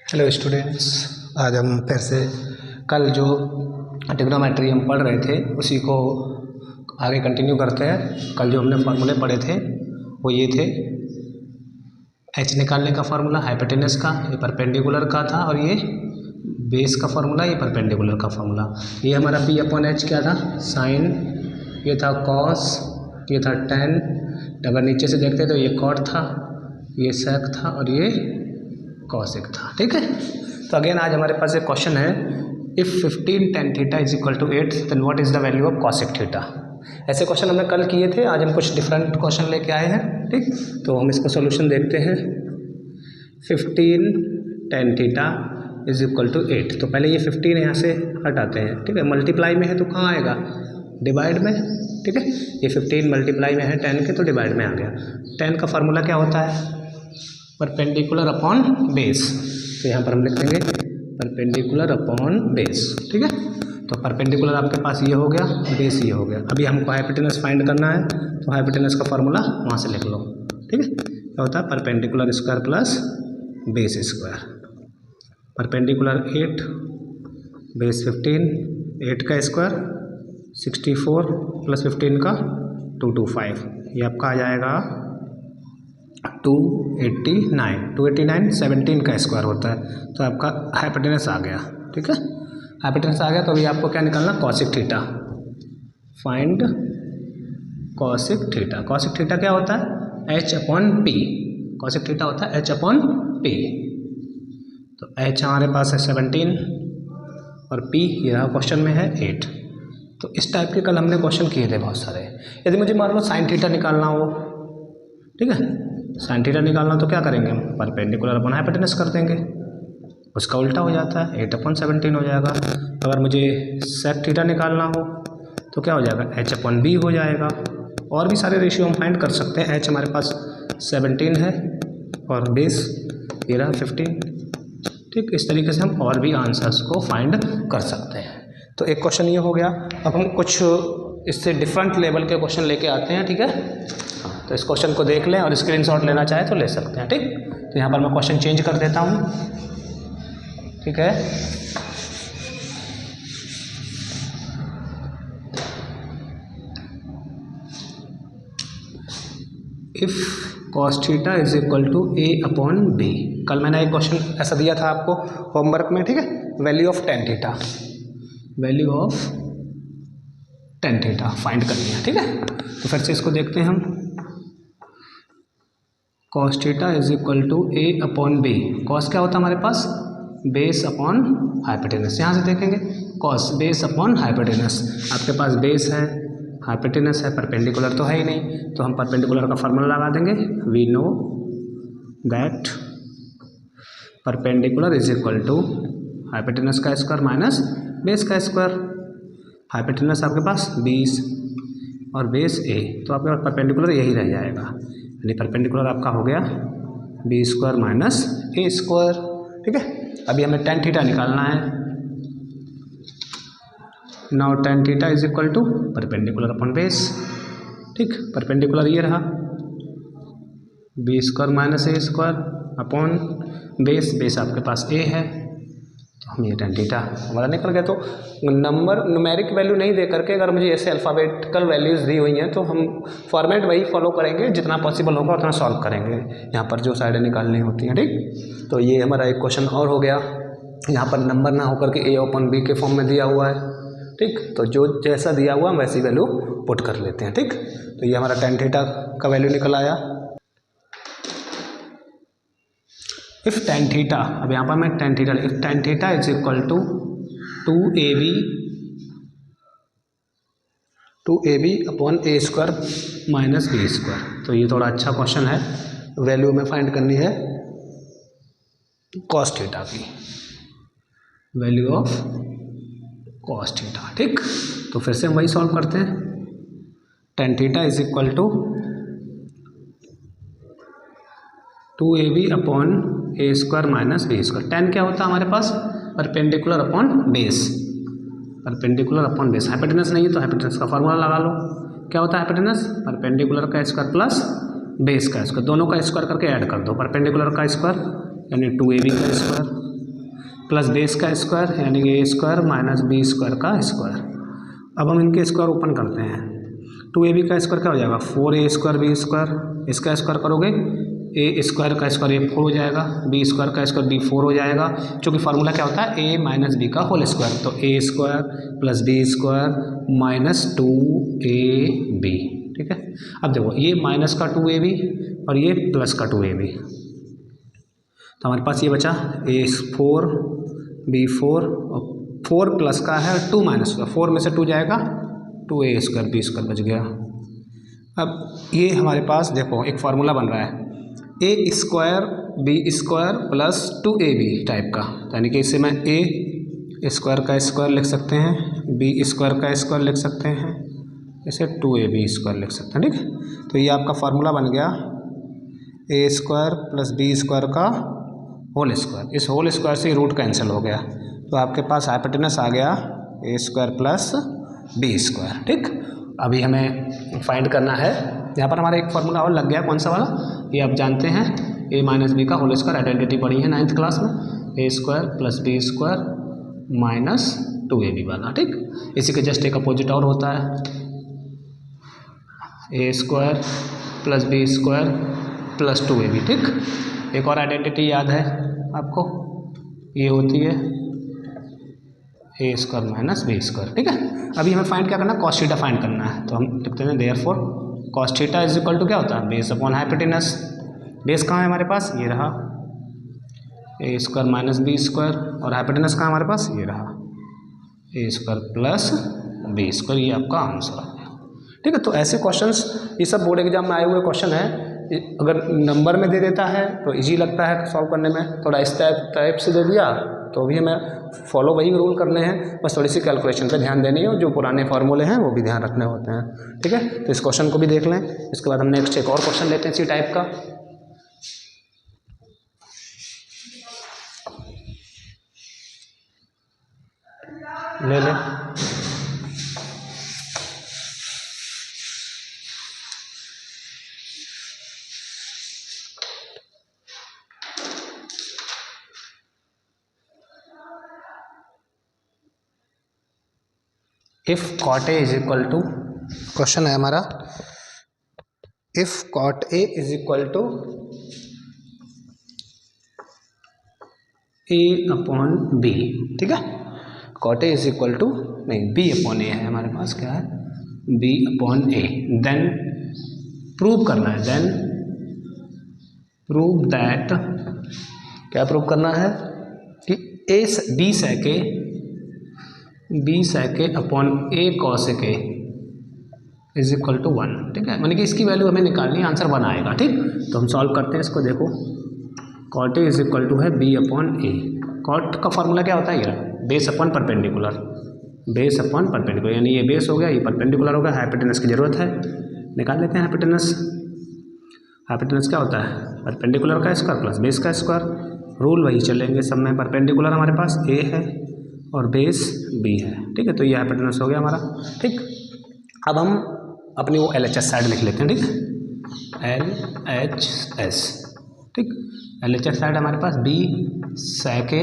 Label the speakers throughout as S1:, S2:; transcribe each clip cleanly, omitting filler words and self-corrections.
S1: Hello students, आज हम फिर से कल जो ट्रिग्नोमेट्री हम पढ़ रहे थे उसी को आगे कंटिन्यू करते हैं। कल जो हमने फार्मूले पढ़े थे वो ये थे, एच निकालने का फार्मूला हाइपोटेनस का, ये परपेंडिकुलर का था, और ये बेस का फार्मूला, ये परपेंडिकुलर का फार्मूला। ये हमारा पी अपॉन एच क्या था, साइन, ये था कॉस, ये था टेन, अगर नीचे से देखते तो ये कॉट था, ये सेक था, और ये कॉसेक था। ठीक है, तो अगेन आज हमारे पास एक क्वेश्चन है, if 15 tan theta is equal to 8 then what is the value of cosec theta. ऐसे क्वेश्चन हमने कल किए थे, आज हम कुछ डिफरेंट क्वेश्चन लेके आए हैं। ठीक, तो हम इसका सॉल्यूशन देखते हैं। 15 tan theta is equal to 8, तो पहले ये 15 यहाँ से हटाते हैं। ठीक है, मल्टीप्लाई में है तो कहाँ आएगा, डिवाइड में। ठीक है, ये 15 मल्टीप्लाई में है 10 के, तो डिवाइड में आ गया। 10 का फार्मूला क्या होता है, परपेंडिकुलर अपॉन बेस, तो यहाँ पर हम लिख देंगे परपेंडिकुलर अपॉन बेस। ठीक है, तो परपेंडिकुलर आपके पास ये हो गया, बेस ये हो गया। अभी हमको हाइपोटेनस फाइंड करना है, तो हाइपोटेनस का फार्मूला वहाँ से लिख लो। ठीक है, क्या होता है, perpendicular square plus base square. Perpendicular 8, base 15, 8 का स्क्वायर 64 प्लस 15 का 225, ये आपका आ जाएगा 289। 17 का स्क्वायर होता है, तो आपका हाइपोटेनस आ गया। ठीक है, हाइपोटेनस आ गया, तो अभी आपको क्या निकालना, cosec theta. Find cosec theta. Cosec theta क्या होता है, H upon P. Cosec theta होता है एच अपॉन पी। तो एच हमारे पास है 17 और पी ये रहा क्वेश्चन में है 8। तो इस टाइप के कल हमने क्वेश्चन किए थे बहुत सारे। यदि मुझे मान लो साइन थीटा निकालना हो, ठीक है, साइन थीटा निकालना तो क्या करेंगे हम, परपेंडिकुलर अपॉन हाइपोटेनस कर देंगे, उसका उल्टा हो जाता है, 8 अपॉन 17 हो जाएगा। अगर मुझे सेक थीटा निकालना हो तो क्या हो जाएगा, एच अपॉन बी हो जाएगा। और भी सारे रेशियो हम फाइंड कर सकते हैं। एच हमारे पास 17 है और बेस ये रहा 15। ठीक, इस तरीके से हम और भी आंसर्स को फाइंड कर सकते हैं। तो एक क्वेश्चन ये हो गया। अब हम कुछ इससे डिफरेंट लेवल के क्वेश्चन लेके आते हैं। ठीक है, तो इस क्वेश्चन को देख लें और स्क्रीनशॉट लेना चाहे तो ले सकते हैं। ठीक, तो यहाँ पर मैं क्वेश्चन चेंज कर देता हूँ। ठीक है, if cos theta is equal to A upon B. कल मैंने एक क्वेश्चन ऐसा दिया था आपको होमवर्क में। ठीक है, value of tan theta, value of tan theta find करनी है। ठीक है, तो फिर से इसको देखते हैं हम। Cos theta is equal to A upon B. Cos क्या होता है हमारे पास, बेस अपॉन हाइपोटेनस। यहाँ से देखेंगे कॉस बेस अपॉन हाइपोटेनस। आपके पास बेस है, हाइपोटेनस है, परपेंडिकुलर तो है ही नहीं, तो हम परपेंडिकुलर का फार्मूला लगा देंगे। We know that perpendicular is equal to hypotenuse का स्क्वायर माइनस बेस का स्क्वायर। हाइपोटेनस आपके पास 20 और बेस ए, तो आपके पास परपेंडिकुलर यही रह जाएगा, यानी परपेंडिकुलर आपका हो गया B square minus A square. ठीक है, अभी हमें टेन थीटा निकालना है। Now tan theta is equal to perpendicular upon base. ठीक, परपेंडिकुलर ये रहा B square minus A square upon base, base आपके पास ए है, तो हम ये टेन थीटा हमारा निकल गया। तो नंबर न्यूमेरिक वैल्यू नहीं दे करके अगर मुझे ऐसे अल्फ़ाबेटिकल वैल्यूज़ दी हुई हैं तो हम फॉर्मेट वही फॉलो करेंगे, जितना पॉसिबल होगा उतना सॉल्व करेंगे यहाँ पर जो साइडें निकालनी होती हैं। ठीक, तो ये हमारा एक क्वेश्चन और हो गया। यहाँ पर नंबर ना होकर के ए अपॉन बी के फॉर्म में दिया हुआ है। ठीक, तो जो जैसा दिया हुआ हम वैसी वैल्यू पुट कर लेते हैं। ठीक, तो ये हमारा टेन थीटा का वैल्यू निकल आया। इफ़ टेन थीटा, अब यहाँ पर मैं tan theta, if tan theta is equal to 2ab upon A square minus B square. तो ये थोड़ा अच्छा क्वेश्चन है, वैल्यू में फाइंड करनी है कॉस थीटा की, वैल्यू ऑफ कॉस थीटा। ठीक, तो फिर से हम वही सॉल्व करते हैं। Tan theta is equal to 2ab upon A square minus B square. Tan क्या होता है हमारे पास, perpendicular upon base, perpendicular upon base. Hypotenuse नहीं है तो हाइपोटेनस का फार्मूला लगा लो। क्या होता है हाइपोटेनस, परपेंडिकुलर का स्क्वायर प्लस बेस का स्क्वायर, दोनों का स्क्वायर करके ऐड कर दो, परपेंडिकुलर का स्क्वायर यानी 2ab का स्क्वायर प्लस बेस का स्क्वायर यानी a square minus b square का स्क्वायर। अब हम इनके स्क्वायर ओपन करते हैं। 2ab का स्क्वायर क्या हो जाएगा 4a स्क्वायर b स्क्वायर, इसका स्क्वायर करोगे a स्क्वायर का स्क्वायर a 4 हो जाएगा, b स्क्वायर का स्क्वायर b 4 हो जाएगा, क्योंकि फार्मूला क्या होता है a माइनस बी का होल स्क्वायर, तो a square plus b square minus 2ab। ठीक है, अब देखो ये माइनस का 2ab और ये प्लस का 2ab, तो हमारे पास ये बचा a 4 b 4 और 4 प्लस का है 2 माइनस का, 4 में से 2 जाएगा 2a स्क्वायर b स्क्वायर बच गया। अब ये हमारे पास देखो एक फार्मूला बन रहा है a square b square plus 2ab type का, यानी कि इसे मैं a स्क्वायर का स्क्वायर लिख सकते हैं, b स्क्वायर का स्क्वायर लिख सकते हैं, इसे 2ab स्क्वायर लिख सकते हैं। ठीक, तो ये आपका फार्मूला बन गया a square plus b square का होल स्क्वायर, इस होल स्क्वायर से रूट कैंसिल हो गया, तो आपके पास हाइपोटेनस आ गया a square plus b square. ठीक, अभी हमें फाइंड करना है, यहाँ पर हमारा एक फार्मूला और लग गया, कौन सा वाला, ये आप जानते हैं a माइनस बी का होल स्क्वायर, आइडेंटिटी पढ़ी है 9th क्लास में, a square plus b square minus 2ab वाला। ठीक, इसी के जस्ट एक अपोजिट और होता है a square plus b square plus 2ab। ठीक, एक और आइडेंटिटी याद है आपको, ये होती है a square minus b square. ठीक है, अभी हमें फाइंड क्या करना है, कॉस थीटा फाइंड करना है, तो हम लिखते हैं therefore cos theta is equal to क्या होता है बेस अपॉन हाइपोटेनस। बेस कहाँ है हमारे पास, ये रहा a square minus b square, और हाइपोटेनस कहाँ हमारे पास, ये रहा a square plus b square, ये आपका आंसर आ गया। ठीक है, तो ऐसे क्वेश्चंस ये सब बोर्ड एग्जाम में आए हुए क्वेश्चन है, अगर नंबर में दे देता है तो इजी लगता है सॉल्व करने में, थोड़ा इस टाइप से दे दिया तो भी हमें फॉलो वही रूल करने हैं, बस थोड़ी सी कैलकुलेशन पे ध्यान देनी है, और जो पुराने फार्मूले हैं वो भी ध्यान रखने होते हैं। ठीक है, तो इस क्वेश्चन को भी देख लें, इसके बाद हम नेक्स्ट एक और क्वेश्चन लेते हैं इसी टाइप का। ले लें, if cot A is equal to, question है हमारा if cot A is equal to A upon B. ठीक है, cot A is equal to नहीं बी अपॉन ए है हमारे पास, क्या है B upon A, then prove करना है, देन प्रूव दैट, क्या प्रूव करना है कि A B sec upon A cosec A is equal to 1। ठीक है, माने कि इसकी वैल्यू हमें निकालनी है, आंसर 1 आएगा। ठीक, तो हम सॉल्व करते हैं इसको, देखो cot A is equal to है बी अपॉन ए, कॉट का फार्मूला क्या होता है, ये base upon perpendicular, base upon perpendicular, यानी ये बेस हो गया, ये परपेंडिकुलर हो गया, हाइपोटेनस की जरूरत है, निकाल लेते हैं हाइपोटेनस। हाइपोटेनस क्या होता है परपेंडिकुलर का स्क्वायर प्लस बेस का स्क्वायर, रूल वही चलेंगे सब में, परपेंडिकुलर हमारे पास ए है और बेस बी है। ठीक है, तो ये हाइपोटेनस हो गया हमारा। ठीक, अब हम अपनी वो LHS साइड लिख लेते हैं। ठीक, LHS। ठीक, LHS साइड हमारे पास B sec A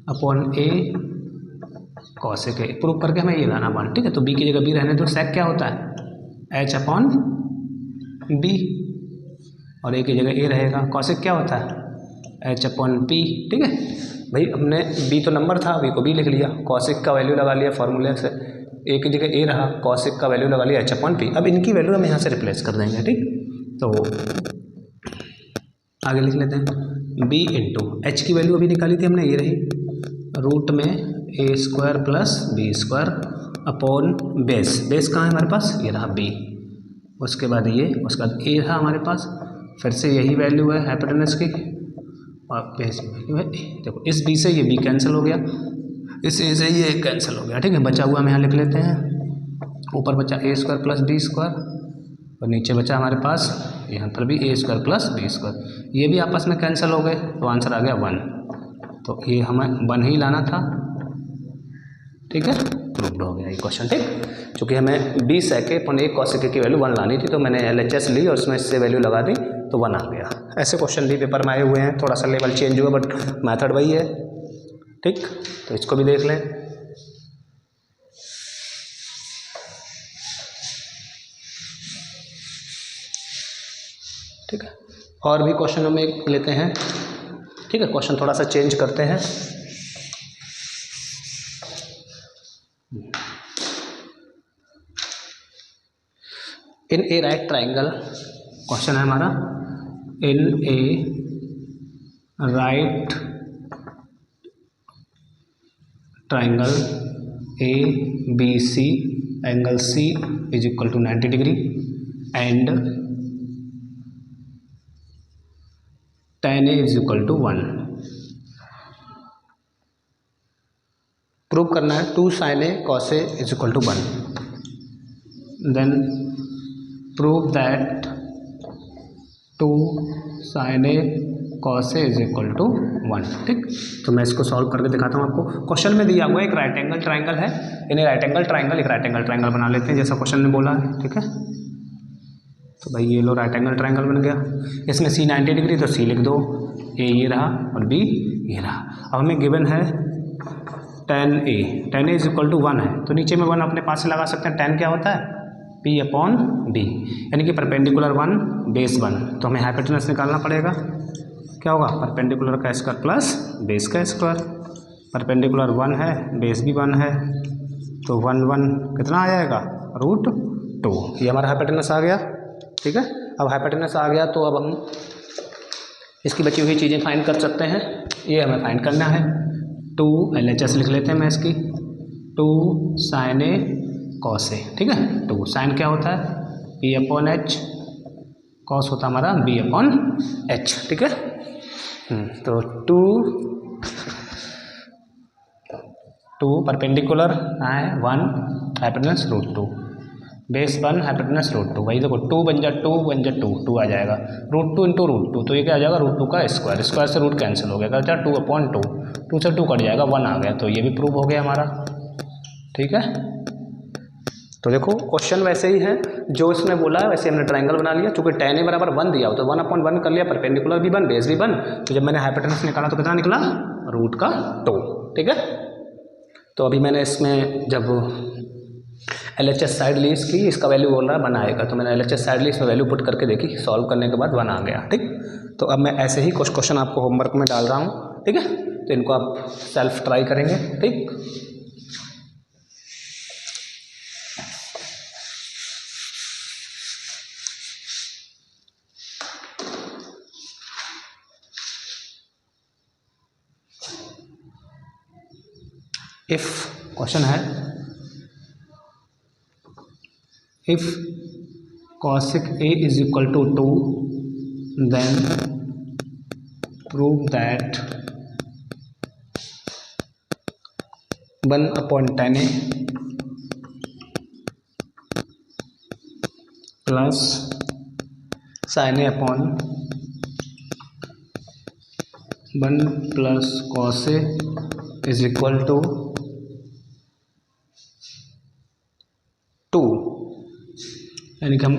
S1: upon A cosec A, prove करके हमें ये लाना 1। ठीक है, तो बी की जगह बी रहने दो, सेक क्या होता है H अपॉन बी, और ए की जगह ए रहेगा, कॉसेक क्या होता है H अपॉन पी। ठीक है भाई, हमने बी तो नंबर था, बी को बी लिख लिया, कॉसेक का वैल्यू लगा लिया फॉर्मूले से, ए की जगह ए रहा, कॉसेक का वैल्यू लगा लिया H अपॉन पी। अब इनकी वैल्यू हम यहाँ से रिप्लेस कर देंगे। ठीक, तो आगे लिख लेते हैं बी इंटू एच की वैल्यू अभी निकाली थी हमने, ये रही रूट में A square plus B square upon base, base कहाँ है हमारे पास, ये रहा बी, उसके बाद ये, उसके बाद ए रहा हमारे पास, फिर से यही वैल्यू है हाइपोटेनस की, और बेस वैल्यू है ए। देखो इस बी से ये बी कैंसिल हो गया, इस ए से ये कैंसिल हो गया। ठीक है, बचा हुआ हम यहाँ लिख लेते हैं, ऊपर बचा ए स्क्वायर प्लस बी स्क्वायर, और नीचे बचा हमारे पास यहाँ पर भी ए स्क्वायर प्लस बी स्क्वायर, ये भी आपस में कैंसिल हो गए, तो आंसर आ गया 1। तो ये हमें 1 ही लाना था। ठीक है, प्रूव्ड हो गया ये क्वेश्चन। ठीक, क्योंकि हमें b sec upon a cos की वैल्यू 1 लानी थी, तो मैंने LHS ली और उसमें इससे वैल्यू लगा दी तो 1 आ गया। ऐसे क्वेश्चन भी पेपर में आए हुए हैं, थोड़ा सा लेवल चेंज हुआ बट मेथड वही है। ठीक, तो इसको भी देख लें। ठीक है, और भी क्वेश्चन हम एक लेते हैं। ठीक है, क्वेश्चन थोड़ा सा चेंज करते हैं। In a right triangle, question है हमारा, in a right triangle A B C angle C is equal to 90 degree and tan A is equal to 1। Prove करना है 2 sin A cos A is equal to 1। Then prove that 2 sin A cos A is equal to 1। ठीक, तो मैं इसको solve करके दिखाता हूँ आपको। क्वेश्चन में दिया हुआ है एक राइट एंगल ट्राइंगल है, इन्हें राइट एंगल ट्राइंगल एक राइट एंगल ट्राइंगल बना लेते हैं जैसा क्वेश्चन ने बोला है। ठीक है, तो भाई ये लो राइट एंगल ट्राइंगल बन गया। इसमें C 90 डिग्री तो C लिख दो, A ये रहा और B ये रहा। अब हमें गिवन है tan A is equal to 1 है, तो नीचे में 1 अपने पास से लगा सकते हैं। tan क्या होता है, P अपॉन B, यानी कि परपेंडिकुलर 1 बेस 1, तो हमें हाइपोटेनस निकालना पड़ेगा। क्या होगा, परपेंडिकुलर का स्क्वायर प्लस बेस का स्क्वायर। परपेंडिकुलर 1 है, बेस भी 1 है, तो 1 1 कितना आ जाएगा, √2। ये हमारा हाइपोटेनस आ गया। ठीक है, अब हाइपोटेनस आ गया तो अब हम इसकी बची हुई चीज़ें फाइंड कर सकते हैं। ये हमें फाइंड करना है। 2 LHS लिख लेते हैं मैं इसकी, 2 sin A cos A। ठीक है, 2 sin क्या होता है, P अपॉन H, cos होता है हमारा B अपॉन H। ठीक है, तो 2 परपेंडिकुलर है 1 हाइपोटेनस √2, बेस 1 हाइपोटेनस √2। वही देखो 2 बन जा 2 आ जाएगा, √2 इंटू √2, तो ये क्या आ जाएगा, √2 का स्क्वायर, स्क्वायर से रूट कैंसिल हो गया, क्या 2 अपॉन 2, 2 से 2 कट जाएगा, 1 आ गया, तो ये भी प्रूव हो गया हमारा। ठीक है, तो देखो क्वेश्चन वैसे ही है जो इसमें बोला है वैसे हमने ट्राइंगल बना लिया। चूंकि tan A बराबर 1 दिया हो तो 1 अपॉन 1 कर लिया, परपेंडिकुलर भी 1 बेस भी 1, तो जब मैंने हाइपोटेनस निकाला तो कितना निकला, √2। ठीक है, तो अभी मैंने इसमें जब LHS साइड ली इसकी, इसका वैल्यू बोल रहा है 1 आएगा, तो मैंने LHS साइड ली, इसमें वैल्यू पुट करके देखी, सॉल्व करने के बाद 1 आ गया। ठीक, तो अब मैं ऐसे ही कुछ क्वेश्चन आपको होमवर्क में डाल रहा हूँ। ठीक है, तो इनको आप सेल्फ ट्राई करेंगे। ठीक, इफ क्वेश्चन है, if cosec A is equal to 2 then prove that 1 upon tan A plus sin A upon 1 plus cos A is equal to 2। यानी कि हम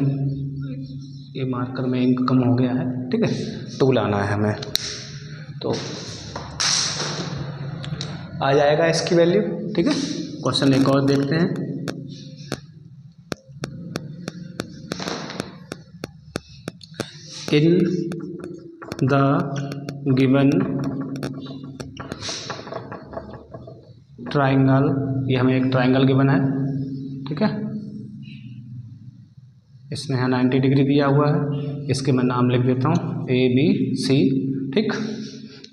S1: ये मार्कर में इंक कम हो गया है। ठीक है, 2 लाना है हमें, तो आ जाएगा इसकी वैल्यू। ठीक है, क्वेश्चन एक और देखते हैं। इन द गिवन ट्राइंगल, ये हमें एक ट्राइंगल गिवन है। ठीक है, इसमें यहाँ 90 डिग्री दिया हुआ है, इसके मैं नाम लिख देता हूँ ABC। ठीक,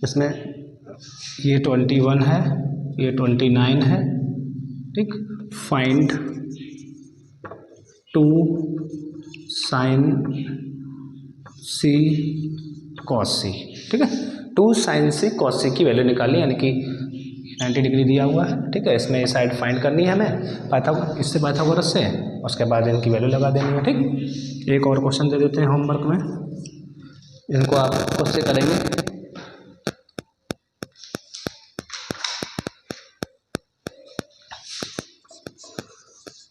S1: इसमें ये 21 है, ये 29 है। ठीक, find 2 sin C cos C। ठीक है, 2 sin C cos C की वैल्यू निकालनी, यानी कि 90 डिग्री दिया हुआ है। ठीक है, इसमें ये साइड फाइंड करनी है हमें इससे पाइथागोरस से, उसके बाद इनकी वैल्यू लगा देनी है। ठीक, एक और क्वेश्चन दे देते हैं होमवर्क में, इनको आप खुद से करेंगे।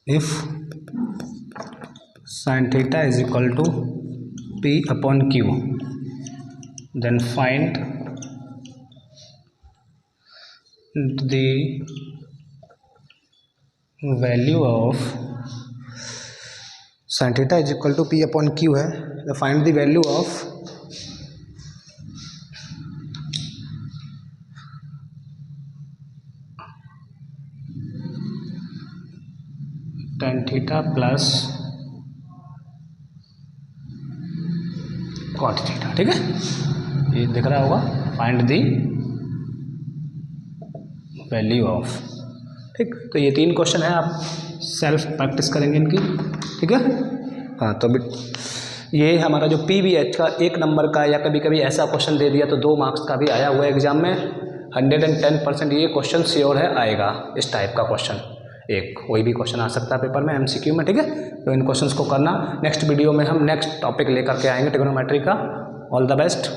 S1: If sin theta is equal to P upon Q, then find the value of sin theta is equal to P upon Q है, तो find the value of tan theta plus cot theta. ठीक है, ये दिख रहा होगा, find the value of. ठीक, तो ये 3 क्वेश्चन है, आप सेल्फ प्रैक्टिस करेंगे इनकी। ठीक है, हाँ, तो ये हमारा जो PVH का 1 नंबर का या कभी कभी ऐसा क्वेश्चन दे दिया तो 2 मार्क्स का भी आया हुआ है एग्जाम में, 110% ये क्वेश्चन श्योर है आएगा। इस टाइप का क्वेश्चन एक कोई भी क्वेश्चन आ सकता है पेपर में, MCQ में। ठीक है, तो इन क्वेश्चंस को करना। नेक्स्ट वीडियो में हम नेक्स्ट टॉपिक लेकर के आएंगे ट्रिग्नोमेट्री का। All the best.